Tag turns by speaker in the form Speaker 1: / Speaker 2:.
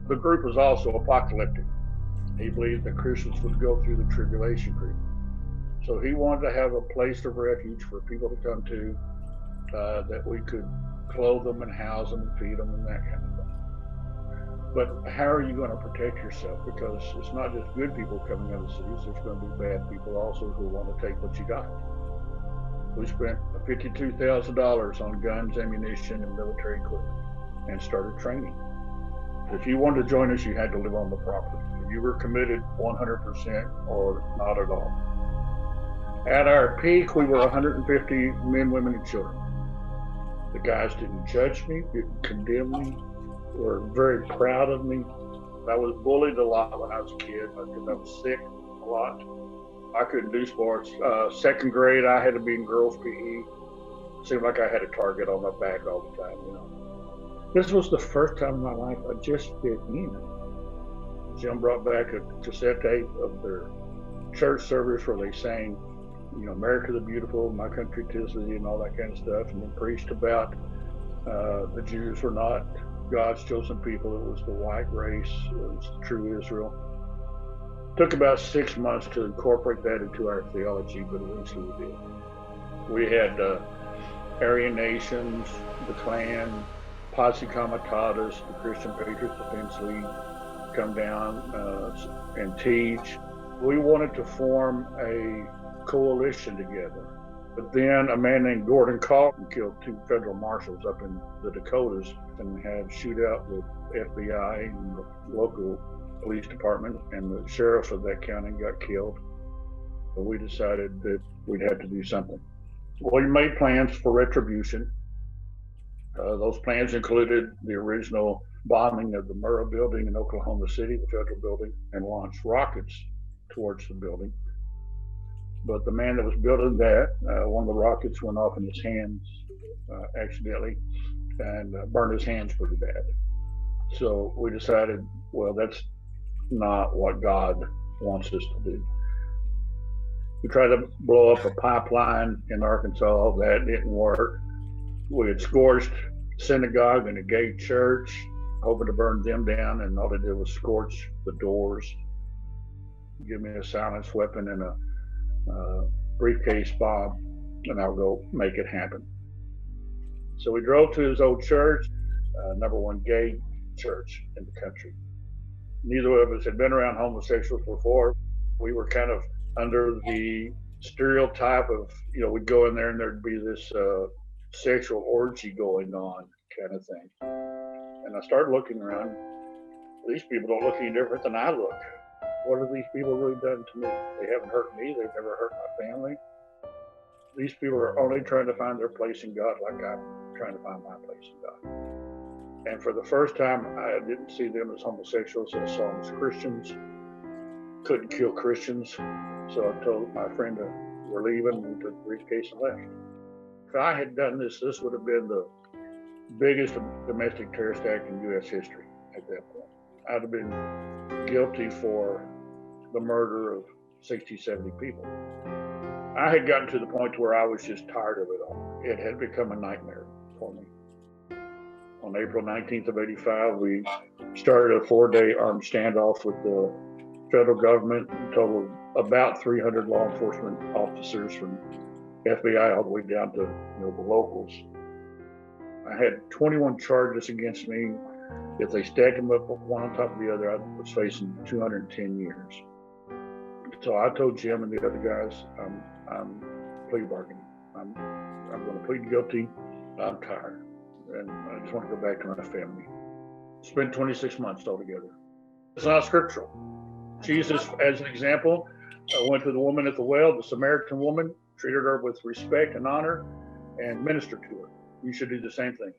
Speaker 1: The group was also apocalyptic. He believed that Christians would go through the tribulation period. So he wanted to have a place of refuge for people to come to, that we could clothe them and house them and feed them and that kind of thing. But how are you going to protect yourself? Because it's not just good people coming out of the cities, there's going to be bad people also who want to take what you got. We spent $52,000 on guns, ammunition, and military equipment and started training. If you wanted to join us, you had to live on the property. You were committed 100% or not at all. At our peak, we were 150 men, women, and children. The guys didn't judge me, didn't condemn me, were very proud of me. I was bullied a lot when I was a kid because I was sick a lot. I couldn't do sports. Second grade, I had to be in girls' PE. Seemed like I had a target on my back all the time, you know. This was the first time in my life I just fit in. Jim brought back a cassette tape of their church service where they sang, you know, America the Beautiful, My Country 'Tis Thee, and all that kind of stuff, and then preached about the Jews were not God's chosen people. It was the white race. It was the true Israel. It took about 6 months to incorporate that into our theology, but eventually we did. We had Aryan Nations, the Klan, Posse Comitatus, the Christian Patriots Defense League come down and teach. We wanted to form a coalition together. But then a man named Gordon Calton killed 2 federal marshals up in the Dakotas and had shootout with FBI and the local police department, and the sheriff of that county got killed. So we decided that we'd have to do something. Well, we made plans for retribution. Those plans included the original bombing of the Murrah building in Oklahoma City, the federal building, and launched rockets towards the building. But the man that was building that, one of the rockets went off in his hands accidentally and burned his hands pretty bad. So we decided, well, that's not what God wants us to do. We tried to blow up a pipeline in Arkansas. That didn't work. We had scorched a synagogue and a gay church, hoping to burn them down, and all they did was scorch the doors. Give me a silenced weapon and a briefcase bomb, and I'll go make it happen. So we drove to his old church, number one gay church in the country. Neither of us had been around homosexuals before. We were kind of under the stereotype of, you know, we'd go in there and there'd be this sexual orgy going on kind of thing. And I started looking around. These people don't look any different than I look. What have these people really done to me? They haven't hurt me. They've never hurt my family. These people are only trying to find their place in God like I'm trying to find my place in God. And for the first time, I didn't see them as homosexuals. I saw them as Christians. Couldn't kill Christians. So I told my friend that we're leaving. We took the briefcase and left. If I had done this, this would have been the biggest domestic terrorist act in U.S. history at that point. I'd have been guilty for the murder of 60, 70 people. I had gotten to the point where I was just tired of it all. It had become a nightmare for me. On April 19th of 85, we started a 4-day armed standoff with the federal government, a total of about 300 law enforcement officers from FBI all the way down to, you know, the locals. I had 21 charges against me. If they stacked them up one on top of the other, I was facing 210 years. So I told Jim and the other guys, I'm plea bargaining. I'm going to plead guilty. I'm tired, and I just want to go back to my family. Spent 26 months altogether. It's not scriptural. Jesus, as an example, went to the woman at the well, the Samaritan woman, treated her with respect and honor, and ministered to her. You should do the same thing.